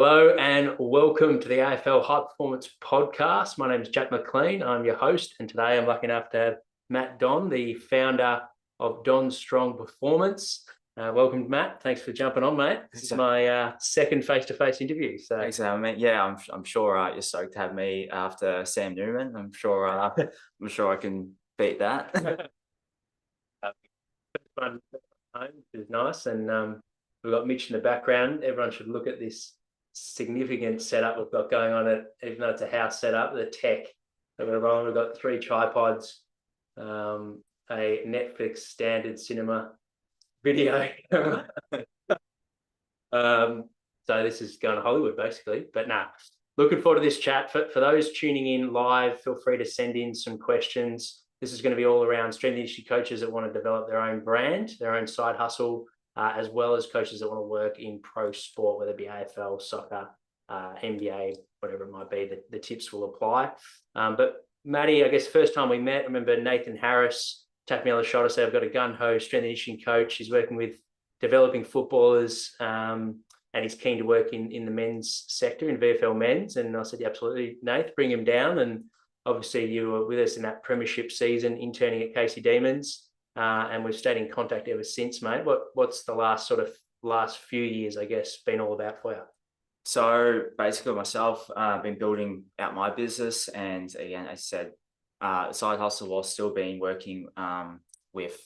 Hello and welcome to the AFL High Performance Podcast. My name is Jack McLean. I'm your host, and today I'm lucky enough to have Matt Don, the founder of Don Strong Performance. Welcome, Matt. Thanks for jumping on, mate. This is my second face-to-face interview. So thanks for having me. Yeah, I'm sure you're stoked to have me after Sam Newman. I'm sure I can beat that. Fun home, which is nice, and we've got Mitch in the background. Everyone should look at this significant setup we've got going on it, even though it's a house setup, the tech that we're rolling. We've got 3 tripods, a Netflix standard cinema video. So this is going to Hollywood basically, but looking forward to this chat. For those tuning in live, feel free to send in some questions. This is going to be all around strength and conditioning coaches that want to develop their own brand, their own side hustle, as well as coaches that want to work in pro sport, whether it be AFL, soccer, NBA, whatever it might be. The tips will apply. But Matty, I guess first time we met, I remember Nathan Harris tapped me on the shoulder, said, I've got a gun-ho strength and conditioning coach. He's working with developing footballers, and he's keen to work in the men's sector, in VFL men's. And I said, yeah, absolutely, Nath, bring him down. And obviously you were with us in that premiership season, interning at Casey Demons. And we've stayed in contact ever since, mate. What's the last few years, I guess, been all about for you? So basically myself, I've been building out my business. And again, as I said, side hustle while still working with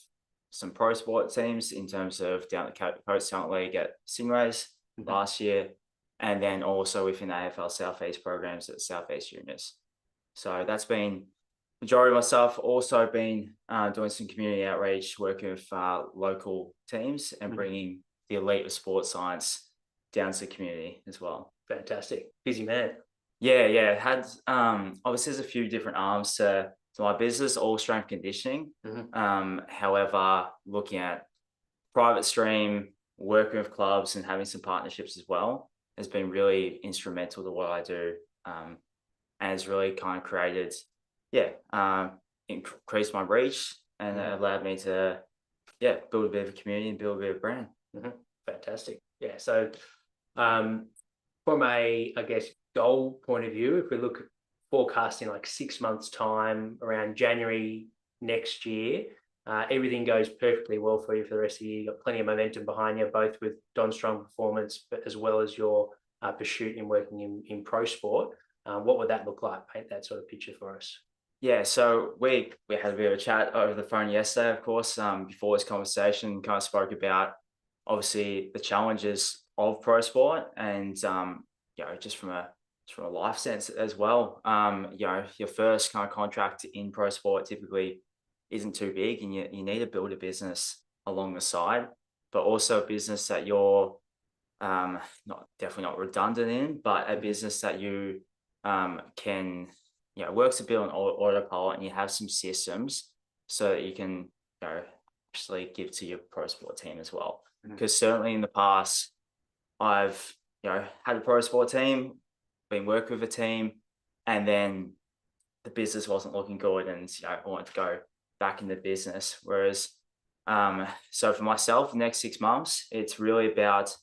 some pro sport teams in terms of down at the Coast Talent League at Stingrays last year. And then also within AFL Southeast programs at Southeast Juniors. So that's been majority of myself. Also been doing some community outreach, working with local teams and bringing the elite of sports science down to the community as well. Fantastic. Busy man. Yeah. Had obviously there's a few different arms to my business, all strength conditioning. However, looking at private stream, working with clubs and having some partnerships as well has been really instrumental to what I do. And has really kind of created, increased my reach and allowed me to, build a bit of a community and build a bit of brand. Fantastic. Yeah. So from a, I guess, goal point of view, if we look at forecasting like 6 months time, around January next year, everything goes perfectly well for you for the rest of the year. You've got plenty of momentum behind you, both with Don Strong Performance, but as well as your pursuit in working in pro sport. What would that look like? Paint that sort of picture for us. Yeah, so we had a bit of a chat over the phone yesterday, of course, before this conversation, kind of spoke about obviously the challenges of pro sport and, just from a life sense as well. Your first kind of contract in pro sport typically isn't too big and you need to build a business along the side, but also a business that you're definitely not redundant in, but a business that you can, works a bit on autopilot and you have some systems so that you can, actually give to your pro sport team as well. Because certainly in the past, I've, had a pro sport team, been working with a team, and then the business wasn't looking good and, I wanted to go back into business. Whereas, so for myself, the next 6 months, it's really about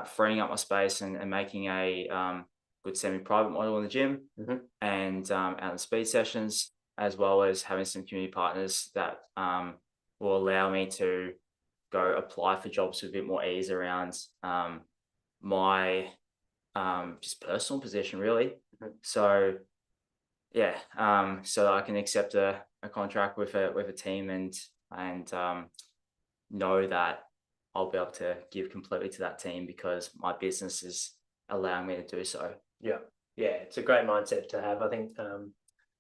freeing up my space and making a good semi-private model in the gym and out in speed sessions, as well as having some community partners that will allow me to go apply for jobs with a bit more ease around my just personal position, really. So so I can accept a contract with a team and know that I'll be able to give completely to that team because my business is allowing me to do so. Yeah, it's a great mindset to have. I think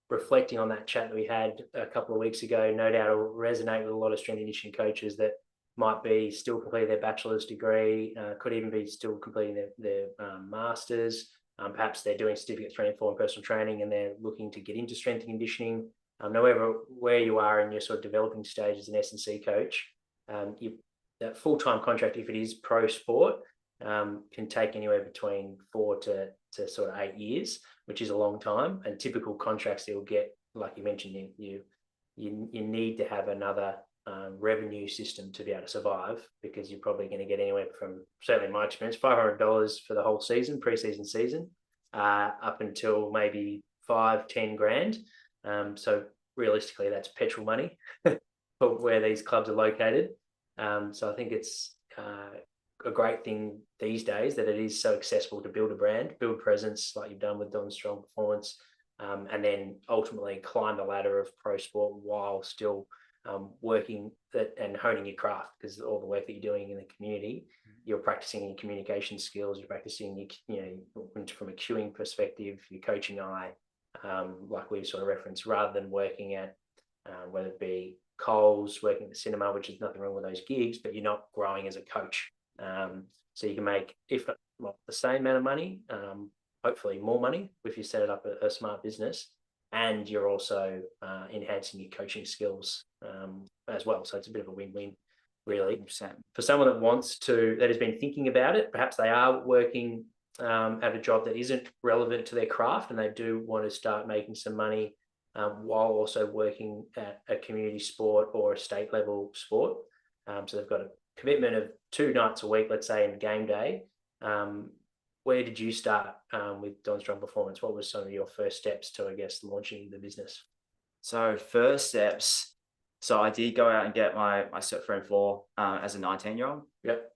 reflecting on that chat that we had a couple of weeks ago, no doubt will resonate with a lot of strength and conditioning coaches that might be still completing their bachelor's degree, could even be still completing their master's. Perhaps they're doing certificate 3 and 4 in personal training and they're looking to get into strength and conditioning. However, where you are in your sort of developing stage as an S&C coach, that full-time contract, if it is pro sport, can take anywhere between 4 to sort of 8 years, which is a long time. And typical contracts you'll get, like you mentioned, you need to have another revenue system to be able to survive, because you're probably going to get anywhere from, certainly in my experience, $500 for the whole season, preseason season, up until maybe 5-10 grand. So realistically, that's petrol money for where these clubs are located. So I think it's a great thing these days that it is so accessible to build a brand, build presence like you've done with Don Strong Performance, and then ultimately climb the ladder of pro sport while still working and honing your craft, because all the work that you're doing in the community, you're practicing your communication skills, you're practicing from a queuing perspective, your coaching eye, like we sort of referenced, rather than working at whether it be Coles, working at the cinema, which is nothing wrong with those gigs, but you're not growing as a coach. So you can make, if not the same amount of money, hopefully more money if you set it up a smart business, and you're also enhancing your coaching skills as well. So it's a bit of a win-win, really. 100%. For someone that has been thinking about it, perhaps they are working at a job that isn't relevant to their craft, and they do want to start making some money while also working at a community sport or a state level sport. So they've got a commitment of 2 nights a week, let's say, in game day. Where did you start with Don Strong Performance? What was some of your first steps to, I guess, launching the business? So first steps, so I did go out and get my Cert 3 and 4 as a 19-year-old. Yep.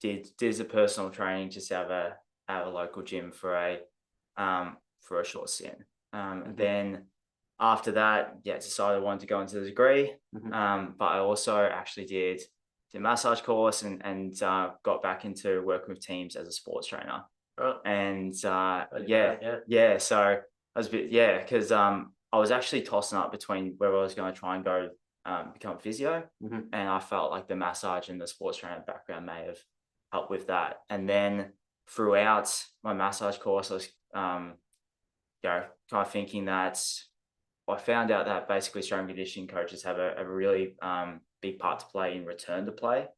Did a personal training just out of a local gym for a short stint. Then after that, decided I wanted to go into the degree. But I also actually did a massage course and got back into working with teams as a sports trainer. Right. And So I was a bit, because I was actually tossing up between whether I was going to try and go become a physio, and I felt like the massage and the sports training background may have helped with that. And then throughout my massage course, I was kind of thinking that I found out that basically strength and conditioning coaches have a really big part to play in return to play,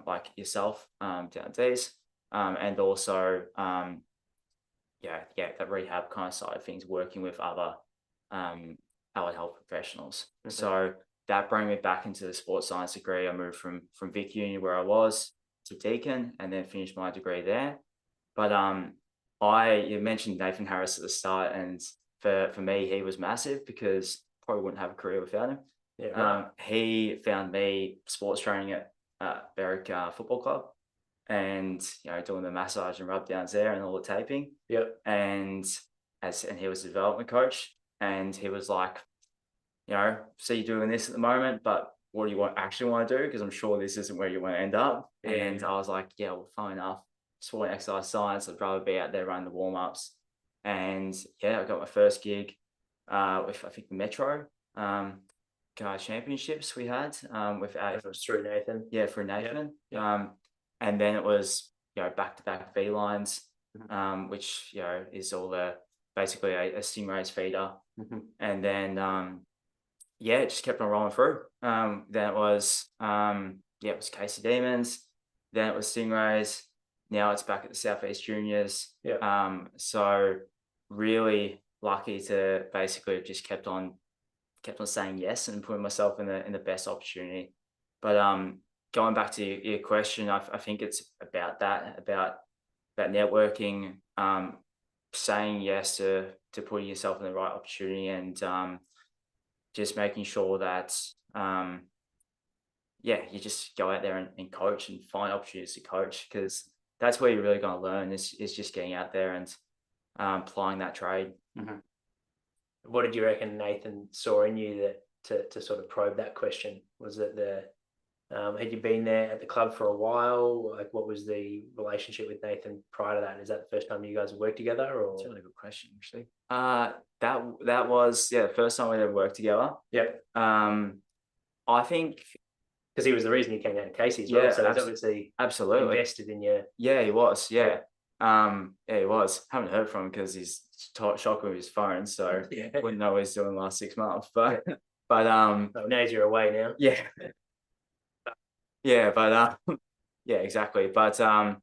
like yourself down these, and also that rehab kind of side of things, working with other allied health professionals. So that brought me back into the sports science degree. I moved from Vic Uni, where I was, to Deakin, and then finished my degree there. But you mentioned Nathan Harris at the start, and for me, he was massive, because probably wouldn't have a career without him. Yeah, right. He found me sports training at Berwick Football Club, and doing the massage and rub downs there and all the taping. Yep. And he was a development coach, and he was like, so you're doing this at the moment, but what do you actually want to do? Because I'm sure this isn't where you want to end up. Yeah. And I was like, well, fine enough. Sport and exercise science. I'd rather be out there running the warm-ups. And I got my first gig with, I think, the Metro championships we had with It was through Nathan. Yeah, through Nathan. Yeah. And then it was back-to-back V lines, which is all basically a Stingray's feeder. And then it just kept on rolling through. Then it was it was Casey Demons. Then it was Stingrays. Now it's back at the Southeast Juniors. Yeah. So really lucky to basically have just kept on saying yes and putting myself in the best opportunity. But going back to your question, I think it's about networking, saying yes to putting yourself in the right opportunity, and just making sure that you just go out there and coach and find opportunities to coach, because that's where you're really going to learn is just getting out there and applying that trade. What did you reckon Nathan saw in you that to sort of probe that question? Was it had you been there at the club for a while? Like, what was the relationship with Nathan prior to that? Is that the first time you guys worked together? Or That's a really good question, actually. That was the first time we ever worked together. Yep. I think because he was the reason you came down to Casey as well. So he's obviously absolutely invested in you. Yeah, he was. Yeah. He was. Haven't heard from him because he's shocking with his phone, so wouldn't know what he's doing the last 6 months. But now you're away now. Yeah. But exactly. But I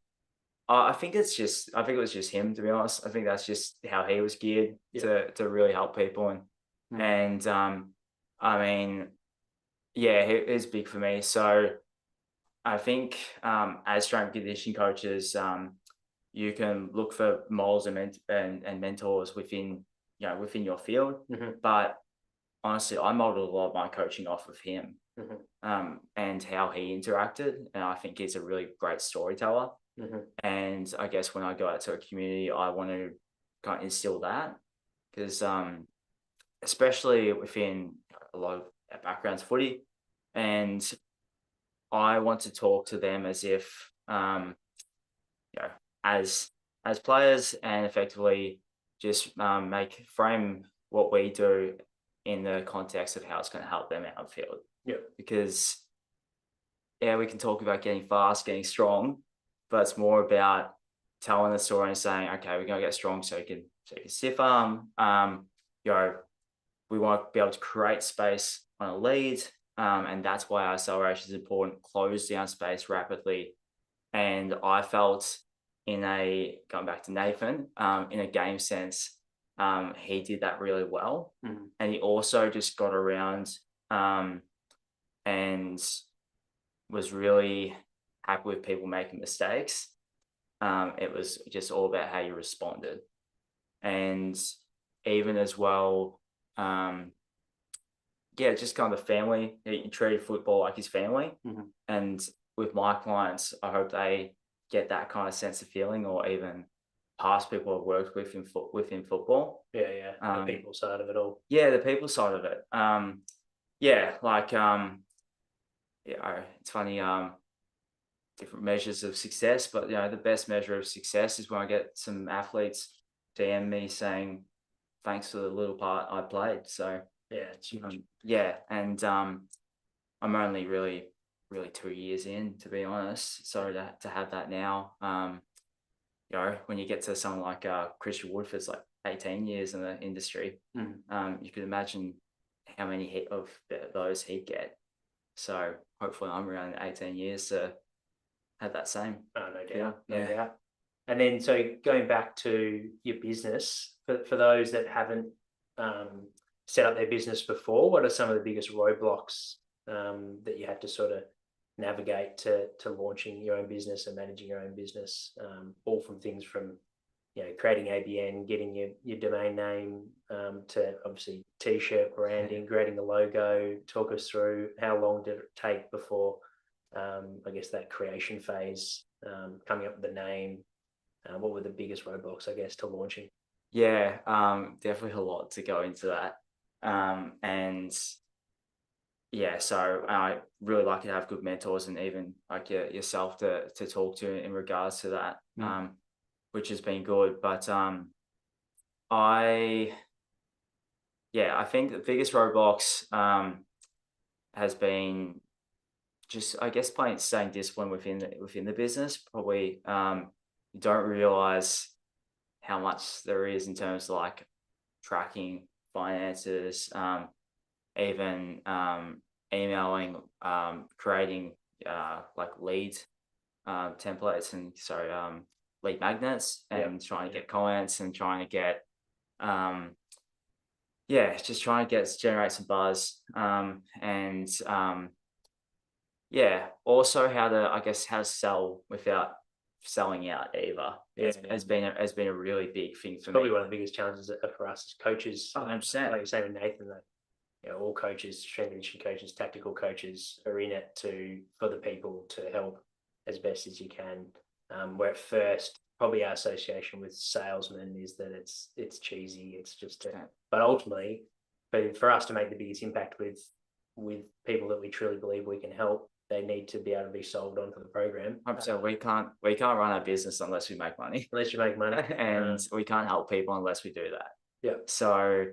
think it was just him, to be honest. I think that's just how he was geared to really help people, and I mean, Yeah, it is big for me. So I think as strength and conditioning coaches, you can look for models and mentors within within your field. But honestly, I modeled a lot of my coaching off of him, and how he interacted. And I think he's a really great storyteller. And I guess when I go out to a community, I want to kind of instill that because, especially within a lot of backgrounds footy, and I want to talk to them as if, you know, as players, and effectively just make frame what we do in the context of how it's going to help them out on the field. Yeah. Because yeah, we can talk about getting fast, getting strong, but it's more about telling the story and saying, okay, we're going to get strong so you can stiff arm. We want to be able to create space on a lead, and that's why our acceleration is important. Close down space rapidly, and I felt going back to Nathan, in a game sense, he did that really well, and he also just got around, and was really happy with people making mistakes. It was just all about how you responded, and even as well, just kind of the family. He treated football like his family, and with my clients, I hope they get that kind of sense of feeling, or even past people I've worked with within football. Yeah, the people side of it all. Yeah, the people side of it. It's funny. Different measures of success, but the best measure of success is when I get some athletes DM me saying thanks for the little part I played. So yeah, it's huge. And I'm only really 2 years in, to be honest. So to have that now, when you get to someone like Christian Woodford's like 18 years in the industry, you can imagine how many of those he'd get. So hopefully I'm around 18 years to have that same. Oh, no doubt. And then, so going back to your business, for those that haven't set up their business before, what are some of the biggest roadblocks that you had to sort of navigate to launching your own business and managing your own business? All from things from creating ABN, getting your domain name, to obviously t-shirt branding, creating the logo. Talk us through how long did it take before I guess that creation phase, coming up with the name. What were the biggest roadblocks, I guess, to launching? Yeah, definitely a lot to go into that. And yeah, so I really lucky to have good mentors, and even like yourself to talk to in regards to that, which has been good. But I think the biggest roadblocks has been just, I guess, staying disciplined within the business. Probably you don't realize how much there is in terms of like tracking finances, even emailing, creating like lead templates, and lead magnets, and trying to get comments, and trying to get just trying to generate some buzz, and also how to sell without selling out either. Has been a really big thing for me. Probably one of the biggest challenges for us as coaches. 100%. Like you say with Nathan, that all coaches, strength and conditioning coaches, tactical coaches, are in it for the people, to help as best as you can. Where at first, probably our association with salesmen is that it's cheesy. It's just, but ultimately, for us to make the biggest impact with people that we truly believe we can help, they need to be able to be sold onto the program. So we can't run our business unless we make money. Unless you make money, and we can't help people unless we do that. Yeah. So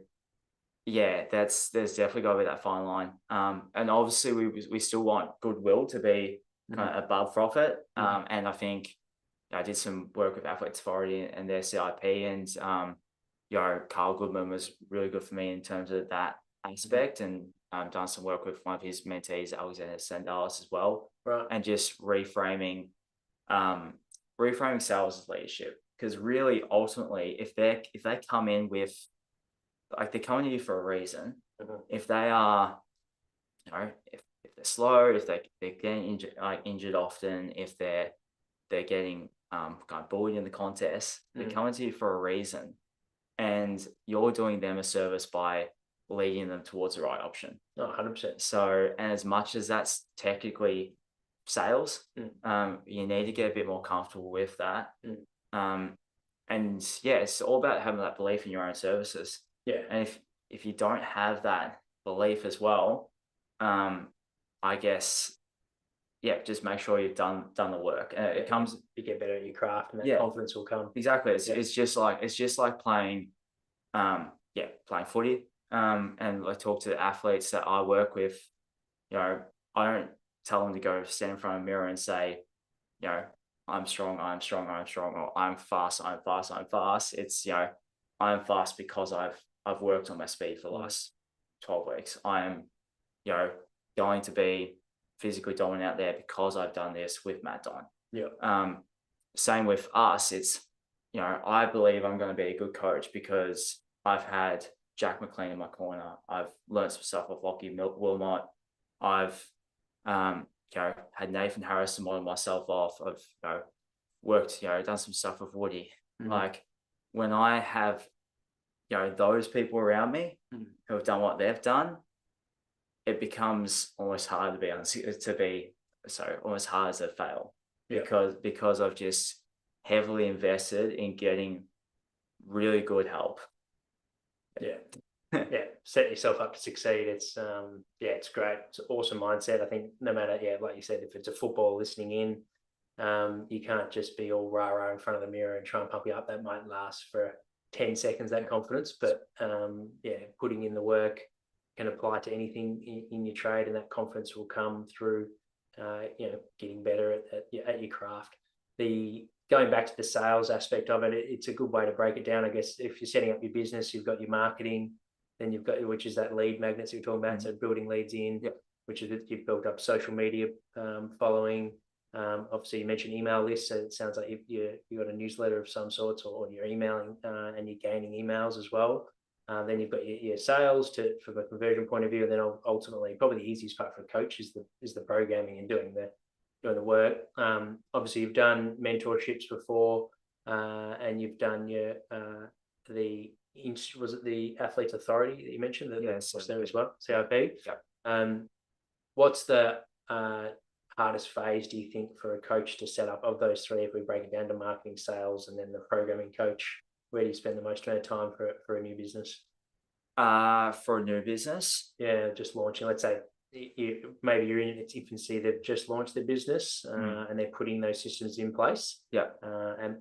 there's definitely got to be that fine line. And obviously we still want goodwill to be kind of above profit. And I think I did some work with Athletes Authority and their CIP, and Carl Goodman was really good for me in terms of that aspect, and done some work with one of his mentees, Alexander Sandalis, as well, and just reframing sales as leadership. Because really, ultimately, if they come in with, like, they're coming to you for a reason. If they are, if they're slow, if they're getting injured often, if they're getting kind of bullied in the contest, they're coming to you for a reason, and you're doing them a service by leading them towards the right option. Oh, 100%. So, and as much as that's technically sales, you need to get a bit more comfortable with that. And yeah, it's all about having that belief in your own services. Yeah. And if you don't have that belief as well, I guess, yeah, just make sure you've done the work. And it comes, you get better at your craft, and that confidence will come. Exactly. It's just like playing, playing footy. And I talk to the athletes that I work with. I don't tell them to go stand in front of a mirror and say, I'm strong, or I'm fast. It's, I'm fast because I've worked on my speed for the last 12 weeks. I am, going to be physically dominant out there because I've done this with Matt Don. Yeah. Same with us. It's, I believe I'm going to be a good coach because I've had Jack McLean in my corner. I've learned some stuff off Lockie Wilmot. I've, had Nathan Harris to model myself off. I've, worked, done some stuff with Woody. Like when I have, those people around me who have done what they've done, it becomes almost hard almost hard to fail. Because I've just heavily invested in getting really good help. Set yourself up to succeed. It's it's great. It's an awesome mindset. I think no matter, like you said, if it's a football listening in, you can't just be all rah-rah in front of the mirror and try and pump you up. That might last for 10 seconds, that confidence, but putting in the work can apply to anything in your trade, and that confidence will come through getting better at your craft. Going back to the sales aspect of it, it's a good way to break it down. I guess if you're setting up your business, you've got your marketing, then you've got, which is that lead magnets you're talking about, so building leads in, which is you've built up social media following. Obviously, you mentioned email lists, so it sounds like you got a newsletter of some sorts, or you're emailing and you're gaining emails as well. Then you've got your sales from a conversion point of view, and then ultimately, probably the easiest part for a coach is the programming and doing the work. Obviously, you've done mentorships before, and you've done was it the Athletes Authority that you mentioned? That's there as well, CIP. What's the hardest phase, do you think, for a coach to set up of those three? If we break it down to marketing, sales, and then the programming coach, where do you spend the most amount of time for a new business? For a new business? Yeah, just launching. Let's say maybe you're in its infancy, they've just launched their business and they're putting those systems in place.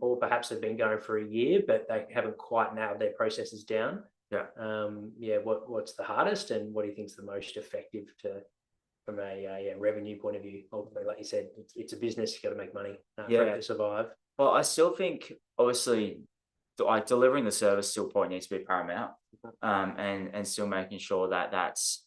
Or perhaps they've been going for a year, but they haven't quite nailed their processes down. What's the hardest, and what do you think is the most effective from a revenue point of view? Ultimately, like you said, it's a business, you got to make money for it to survive. Well, I still think, obviously, delivering the service still probably needs to be paramount, and still making sure that's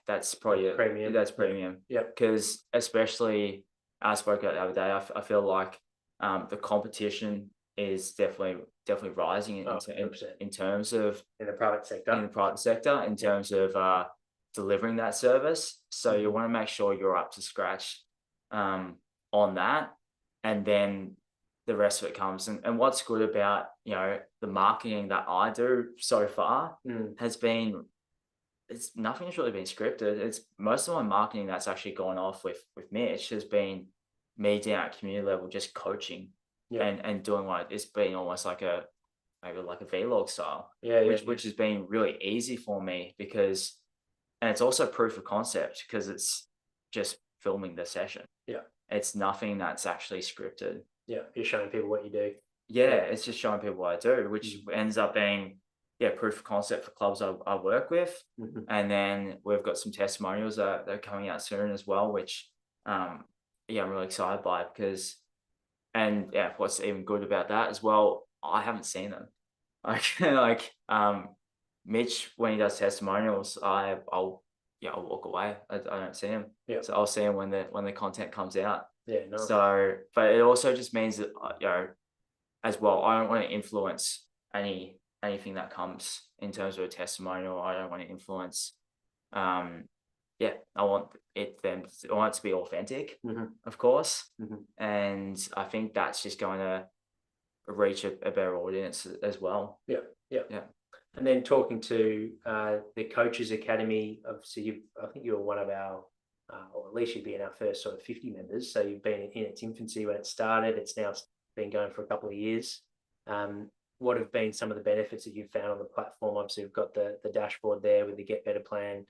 that's probably premium. That's premium. Because especially, I spoke about the other day, I feel like the competition is definitely rising in terms of in the private sector. In terms of delivering that service. So you want to make sure you're up to scratch on that, and then the rest of it comes. And what's good about the marketing that I do so far has been, nothing's really been scripted. It's most of my marketing that's actually gone off with Mitch has been me down at community level, just coaching and doing it's been almost like maybe like a vlog style, which has been really easy for me because, and it's also proof of concept because it's just filming the session. It's nothing that's actually scripted. You're showing people what you do. It's just showing people what I do, which ends up being proof of concept for clubs I work with. And then we've got some testimonials that are coming out soon as well, which I'm really excited by, because what's even good about that as well, I haven't seen them. Mitch, when he does testimonials, I'll walk away. I don't see him. So I'll see him when the content comes out. Nice. So, but it also just means that as well, I don't want to influence anything that comes in terms of a testimonial. I don't want to influence yeah, I want I want it to be authentic, of course. And I think that's just going to reach a better audience as well. Yeah. And then talking to the Coaches Academy, obviously, I think you were one of our, or at least you'd be in our first sort of 50 members. So you've been in its infancy when it started. It's now been going for a couple of years. What have been some of the benefits that you've found on the platform? Obviously, we've got the dashboard there with the Get Better plan,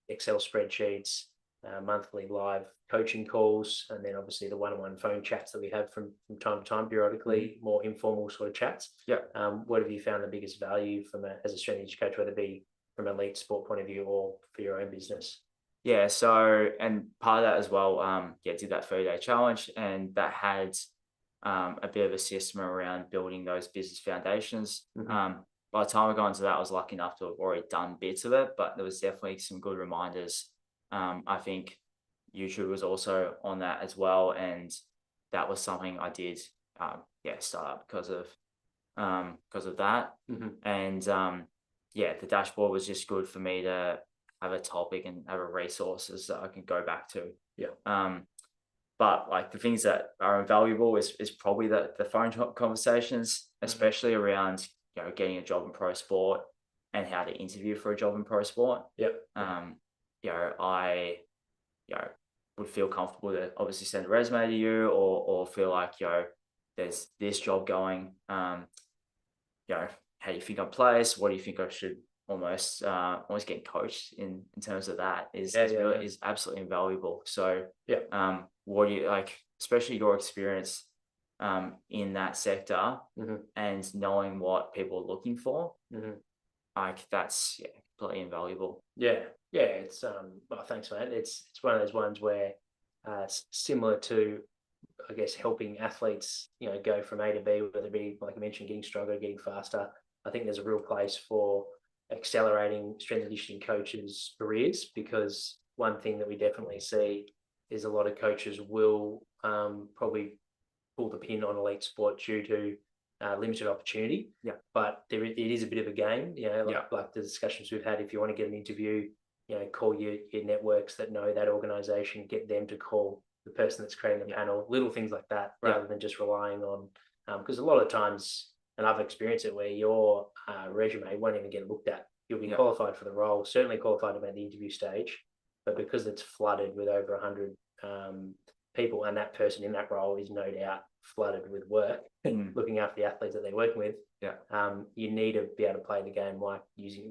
Excel spreadsheets, monthly live coaching calls, and then obviously the one-on-one phone chats that we have from time to time, periodically, more informal sort of chats. Yeah. What have you found the biggest value as a strength and conditioning coach, whether it be from an elite sport point of view or for your own business? Yeah, so, and part of that as well, did that 30-day challenge, and that had a bit of a system around building those business foundations. By the time I got into that, I was lucky enough to have already done bits of it, but there was definitely some good reminders. I think YouTube was also on that as well, and that was something I did start up because of that. And the dashboard was just good for me to have a topic and have a resources that I can go back to. But like the things that are invaluable is probably the phone conversations, especially around getting a job in pro sport and how to interview for a job in pro sport. I would feel comfortable to obviously send a resume to you, or feel like there's this job going. How do you think I'm placed? What do you think I should almost get coached in terms of that is absolutely invaluable. So what do you like, especially your experience in that sector and knowing what people are looking for, like that's completely invaluable. It's well, thanks, mate. It's one of those ones where similar to, I guess, helping athletes go from A to B, whether it be, like I mentioned, getting stronger, getting faster. I think there's a real place for accelerating strength and conditioning coaches' careers, because one thing that we definitely see is a lot of coaches will probably pull the pin on elite sport due to limited opportunity. But it is a bit of a game, like the discussions we've had. If you want to get an interview, call your networks that know that organization, get them to call the person that's creating the panel, little things like that, rather than just relying on, because a lot of times, and I've experienced it, where your resume won't even get looked at. You'll be qualified for the role, certainly qualified to make the interview stage, but because it's flooded with over 100 people, and that person in that role is no doubt flooded with work, looking after the athletes that they're working with, you need to be able to play the game, like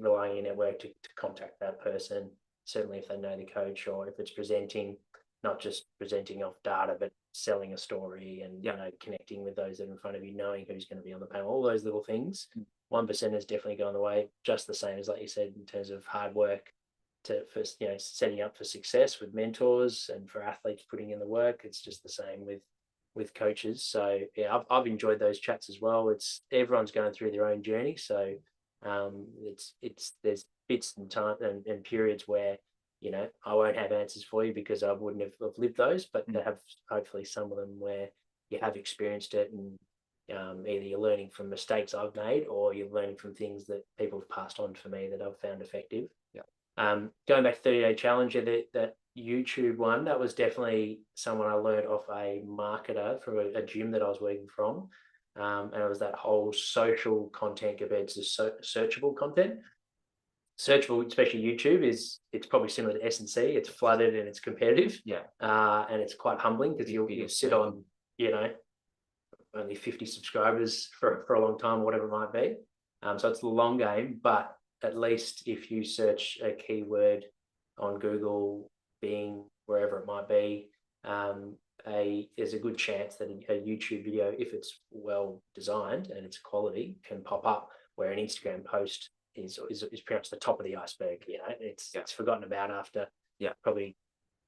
relying on your network to contact that person, certainly if they know the coach, or if it's presenting, not just presenting off data, but selling a story and connecting with those that are in front of you, knowing who's going to be on the panel, all those little things. 1% is definitely going away, just the same as, like you said, in terms of hard work for setting up for success with mentors, and for athletes putting in the work. It's just the same with coaches. So I've enjoyed those chats as well. It's everyone's going through their own journey, so there's bits and time and periods where I won't have answers for you because I wouldn't have lived those, but to have hopefully some of them where you have experienced it, and either you're learning from mistakes I've made, or you're learning from things that people have passed on for me that I've found effective. Going back to 30-day challenge, that YouTube one, that was definitely someone I learned off a marketer from a gym that I was working from. And it was that whole social content compared to searchable content. Searchable, especially YouTube, it's probably similar to S&C. It's flooded and it's competitive. And it's quite humbling, because you'll sit on, only 50 subscribers for a long time, whatever it might be. So it's the long game, but at least if you search a keyword on Google, Bing, wherever it might be, there's a good chance that a YouTube video, if it's well designed and it's quality, can pop up, where an Instagram post is pretty much the top of the iceberg. It's forgotten about after probably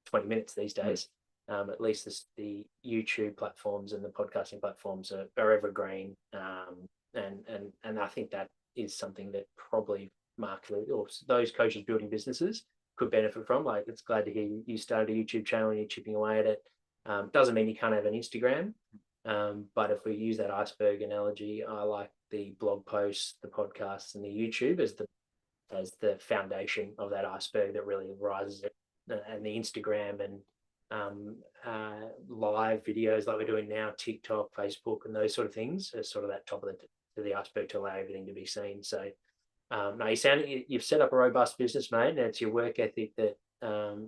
20 minutes these days. At least the YouTube platforms and the podcasting platforms are evergreen, and I think that is something that probably marketers or those coaches building businesses could benefit from. Like, it's glad to hear you started a YouTube channel and you're chipping away at it. Doesn't mean you can't have an Instagram, but if we use that iceberg analogy, I like the blog posts, the podcasts, and the YouTube as the as the foundation of that iceberg that really rises it. And the Instagram and live videos like we're doing now, TikTok, Facebook, and those sort of things are sort of that top of the iceberg to allow everything to be seen. So no, you've set up a robust business, mate, and it's your work ethic that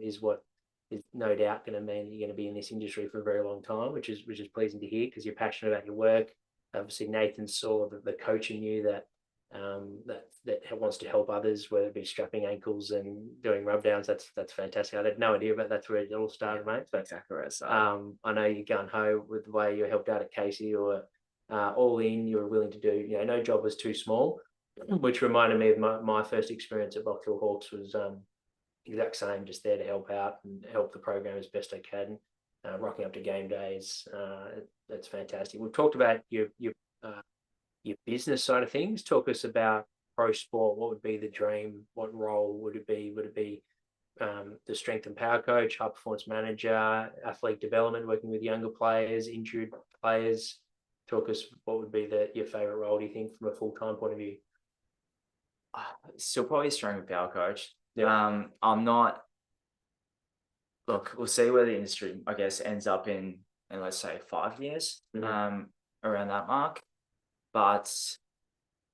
is what is no doubt going to mean that you're going to be in this industry for a very long time, which is pleasing to hear because you're passionate about your work. Obviously, Nathan saw the coach in you that wants to help others, whether it be strapping ankles and doing rub downs. That's fantastic. I had no idea about that's where it all started, mate. But Exactly right. So, I know you're gung ho with the way you helped out at Casey, or all in. You were willing to do. No job was too small, which reminded me of my first experience at Box Hill Hawks was exact same, just there to help out and help the program as best I can. Rocking up to game days, that's fantastic. We've talked about your business side of things. Talk us about pro sport. What would be the dream? What role would it be? Would it be the strength and power coach, high performance manager, athlete development, working with younger players, injured players? Talk us, what would be your favorite role, do you think, from a full-time point of view? Still probably strength and power coach. Yeah. I'm not. Look, we'll see where the industry, I guess, ends up in let's say 5 years, around that mark. But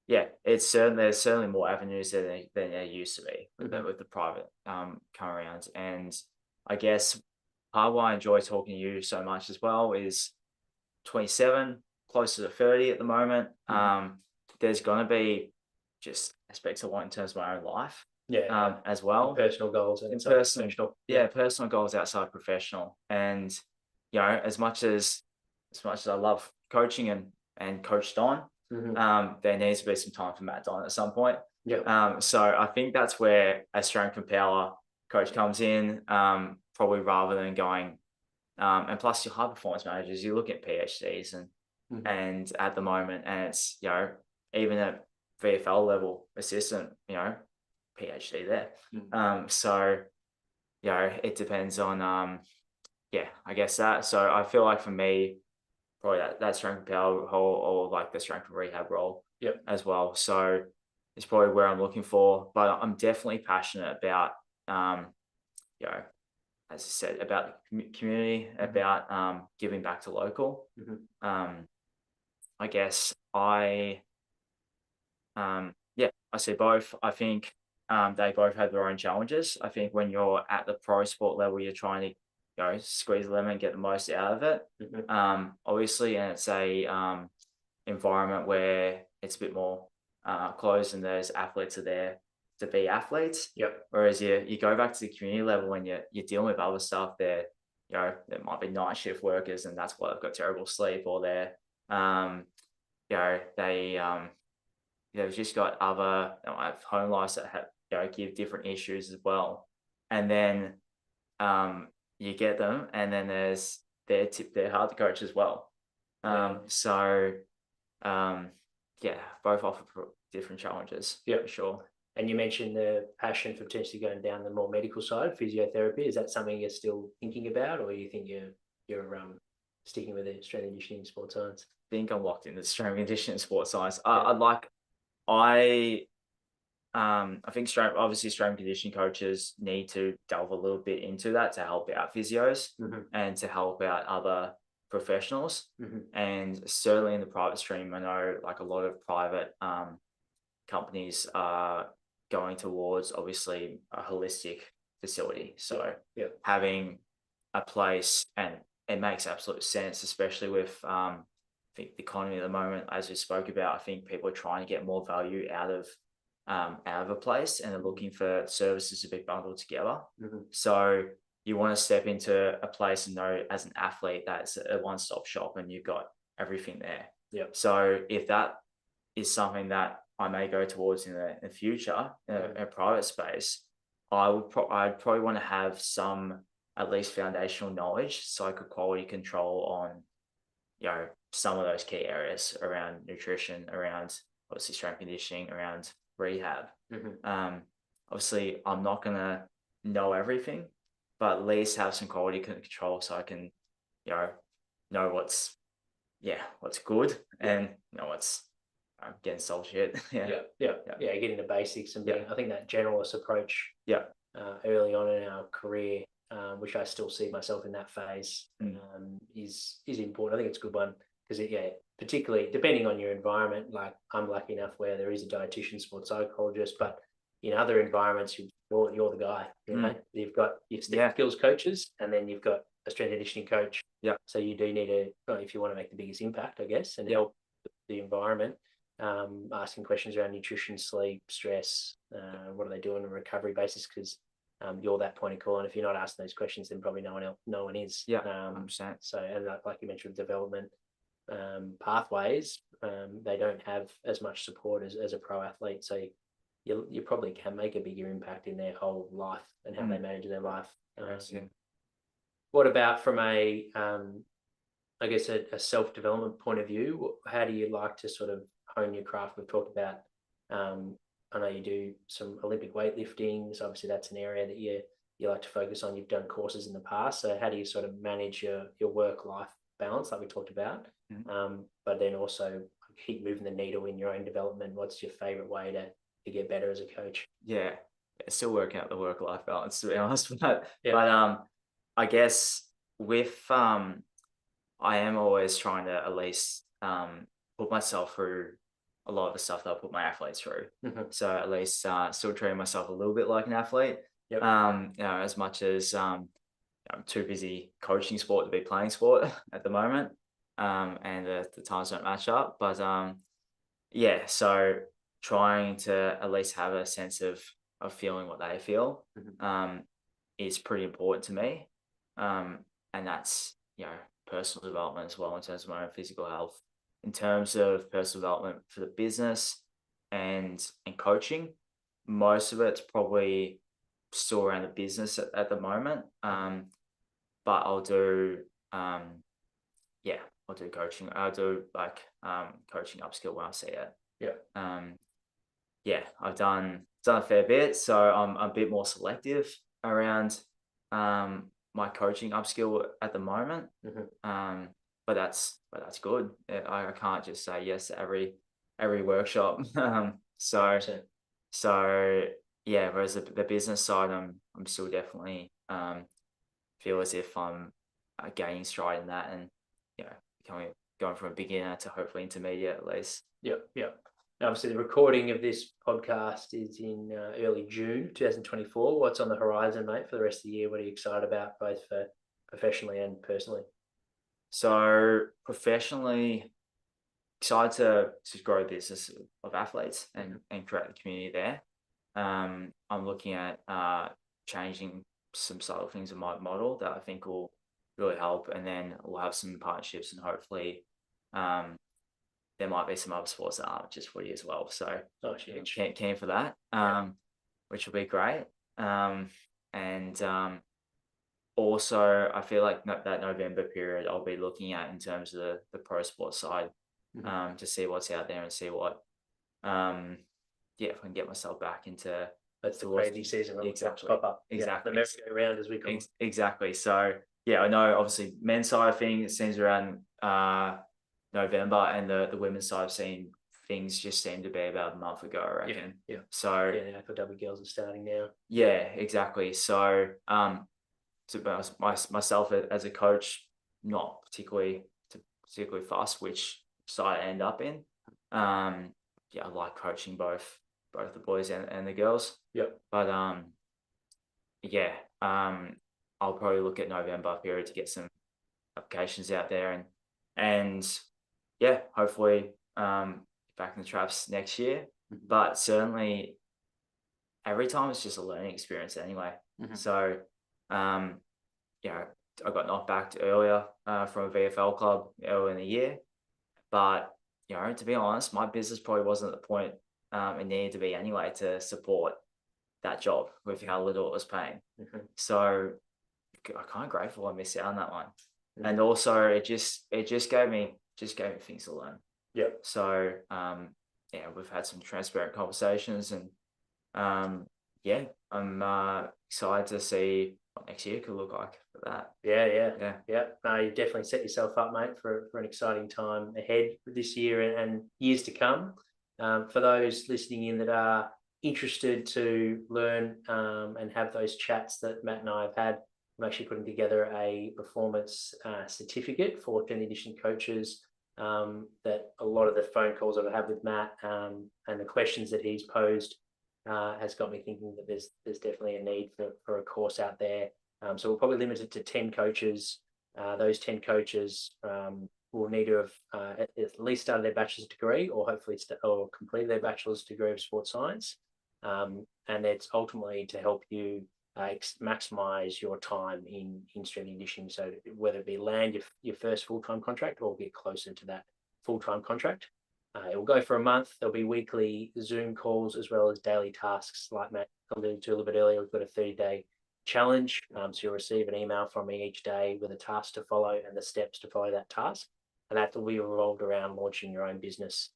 yeah, there's certainly more avenues than there used to be with the private come around. And I guess part of why I enjoy talking to you so much as well is 27, closer to 30 at the moment. There's going to be just aspects I want in terms of my own life. As well. Personal goals and professional. Yeah, personal goals outside professional. And as much as I love coaching and Coach Don, there needs to be some time for Matt Don at some point. So I think that's where a strength and power coach comes in, probably rather than going. And plus your high performance managers, you look at PhDs and at the moment, and it's even at VFL level assistant, PhD there. So it depends on I guess that. So I feel like for me, probably that strength and power role, or like the strength and rehab role as well. So it's probably where I'm looking for, but I'm definitely passionate about as I said, about the community, about giving back to local. I guess I see both. I think they both have their own challenges. I think when you're at the pro sport level, you're trying to squeeze the lemon and get the most out of it. Obviously, and it's a environment where it's a bit more closed and those athletes are there to be athletes. Whereas you go back to the community level when you're dealing with other stuff there, there might be night shift workers and that's why they've got terrible sleep, or they've just got other have home lives that have give different issues as well. And then you get them, and then they're hard to coach as well. So both offer different challenges. For sure. And you mentioned the passion for potentially going down the more medical side, physiotherapy. Is that something you're still thinking about, or you think you're sticking with the strength and conditioning and sports science? I think I'm locked into strength and conditioning and sports science. I think strength and conditioning coaches need to delve a little bit into that to help out physios and to help out other professionals. And certainly in the private stream, I know like a lot of private companies are going towards obviously a holistic facility. So having a place, and it makes absolute sense, especially with I think the economy at the moment, as we spoke about. I think people are trying to get more value out of a place, and they're looking for services to be bundled together. So you want to step into a place and know as an athlete that's a one-stop shop and you've got everything there. So if that is something that I may go towards in the future, a private space, I'd probably want to have some at least foundational knowledge so I could quality control on some of those key areas around nutrition, around obviously strength conditioning, around rehab. Obviously I'm not gonna know everything, but at least have some quality control so I can know what's good and what's getting soul shit. Yeah. Getting the basics and being, I think that generalist approach. Yeah. Early on in our career, which I still see myself in that phase, is important. I think it's a good one because particularly depending on your environment. Like I'm lucky enough where there is a dietitian, sports psychologist, but in other environments, you're the guy. You know, you've got your skills coaches, and then you've got a strength and conditioning coach. Yeah. So you do need if you want to make the biggest impact, I guess, and help the environment. Asking questions around nutrition, sleep, stress, what are they doing on a recovery basis? Because you're that point of call, and if you're not asking those questions, then probably no one is. Yeah, 100%. So, and like you mentioned, development pathways, they don't have as much support as a pro athlete. So you probably can make a bigger impact in their whole life and how they manage their life. What about from a I guess a self-development point of view? How do you like to sort of hone your craft? We've talked about, I know you do some Olympic weightlifting, so obviously that's an area that you like to focus on. You've done courses in the past, so how do you sort of manage your work-life balance, like we talked about, but then also keep moving the needle in your own development? What's your favorite way to get better as a coach? Yeah, still working out the work-life balance, to be honest. But I guess with I am always trying to at least put myself through a lot of the stuff that I put my athletes through. So at least still treating myself a little bit like an athlete. As much as I'm too busy coaching sport to be playing sport at the moment, and the times don't match up. But so trying to at least have a sense of feeling what they feel is pretty important to me, and that's personal development as well in terms of my own physical health. In terms of personal development for the business and coaching, most of it's probably still around the business at the moment. But I'll do I'll do coaching. I'll do coaching upskill when I see it. I've done a fair bit, so I'm a bit more selective around my coaching upskill at the moment. But that's good. I can't just say yes to every workshop. Whereas the business side, I'm still definitely feel as if I'm gaining stride in that, and going from a beginner to hopefully intermediate at least. Obviously, the recording of this podcast is in early June 2024. What's on the horizon, mate, for the rest of the year? What are you excited about, both for professionally and personally? So professionally, excited to grow the business of athletes and create the community there. I'm looking at changing some subtle things in my model that I think will really help, and then we'll have some partnerships, and hopefully there might be some other sports that aren't just footy as well. So keen for that, which will be great. Also, I feel like that November period I'll be looking at in terms of the pro sports side, to see what's out there and see what, if I can get myself back into. That's the crazy season when exactly pop up. Exactly. The merry-go-round, as we call it. Exactly. So I know obviously men's side of things, it seems around November, and the women's side things just seem to be about a month ago, I reckon. So the AFLW girls are starting now. Exactly. So myself as a coach, not particularly fast which side I end up in. I like coaching both the boys and the girls. But I'll probably look at November period to get some applications out there, and hopefully back in the traps next year. But certainly every time it's just a learning experience anyway. So I got knocked back earlier from a VFL club earlier in the year, but to be honest, my business probably wasn't at the point it needed to be anyway to support that job with how little it was paying. So I'm kind of grateful I missed out on that one. And also it just gave me things to learn. So we've had some transparent conversations, and I'm excited to see what next year could look like for that. No, you definitely set yourself up, mate, for an exciting time ahead this year and years to come. For those listening in that are interested to learn and have those chats that Matt and I have had, I'm actually putting together a performance certificate for 10th edition coaches that a lot of the phone calls that I have with Matt and the questions that he's posed has got me thinking that there's definitely a need for a course out there. So we'll probably limit it to 10 coaches. Those 10 coaches will need to have at least started their bachelor's degree or hopefully or completed their bachelor's degree of sports science. And it's ultimately to help you maximize your time in strength and conditioning. So whether it be land your first full-time contract or get closer to that full-time contract. It will go for a month. There'll be weekly Zoom calls as well as daily tasks like Matt alluded to a little bit earlier. We've got a 30-day challenge. So you'll receive an email from me each day with a task to follow and the steps to follow that task. And that will be revolved around launching your own business.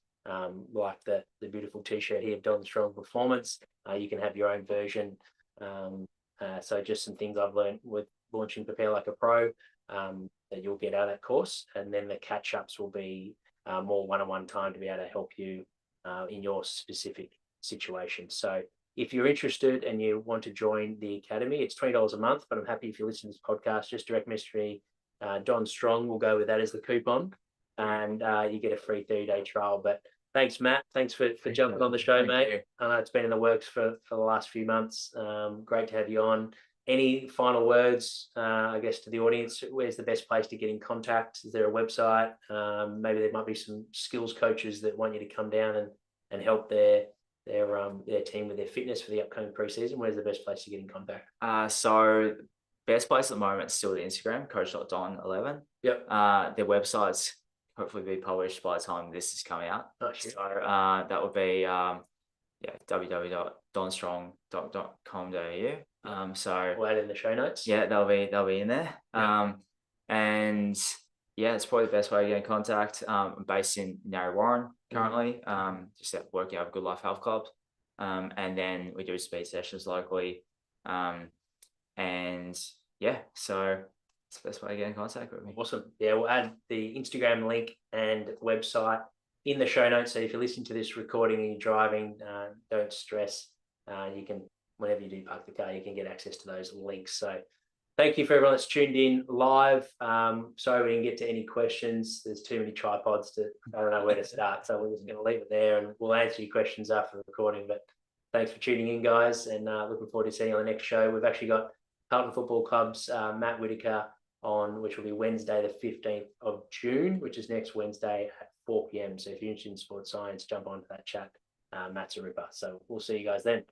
Like the beautiful t-shirt here, Don Strong Performance. You can have your own version. So just some things I've learned with launching Prepare Like a Pro that you'll get out of that course. And then the catch-ups will be more one-on-one time to be able to help you in your specific situation. So if you're interested and you want to join the Academy, it's $20 a month, but I'm happy if you listen to this podcast, just direct message me. Don Strong will go with that as the coupon and you get a free 30-day trial. But thanks, Matt. Thanks for jumping on the show, mate. I know it's been in the works for the last few months. Great to have you on. Any final words, I guess, to the audience? Where's the best place to get in contact? Is there a website? Maybe there might be some skills coaches that want you to come down and help their team with their fitness for the upcoming preseason. Where's the best place to get in contact? So best place at the moment is still the Instagram, coach.don11. Yep. Their website's hopefully be published by the time this is coming out. Oh, sure. So that would be www.donstrong.com.au. So we'll add in the show notes. Yeah, they'll be in there. Yeah. And yeah, it's probably the best way to get in contact. I'm based in Narre Warren currently, just working out of Good Life Health Club. And then we do speed sessions locally. And yeah, so it's the best way to get in contact with me. Awesome. Yeah, we'll add the Instagram link and website in the show notes. So if you're listening to this recording and you're driving, don't stress. You can, whenever you do park the car, you can get access to those links. So thank you for everyone that's tuned in live. Sorry we didn't get to any questions. There's too many tripods I don't know where to start. So we're just going to leave it there and we'll answer your questions after the recording. But thanks for tuning in, guys, and looking forward to seeing you on the next show. We've actually got Carlton Football Club's Matt Whitaker on, which will be Wednesday, the 15th of June, which is next Wednesday at 4 p.m. So if you're interested in sports science, jump onto that chat. Matt's a ripper. So we'll see you guys then.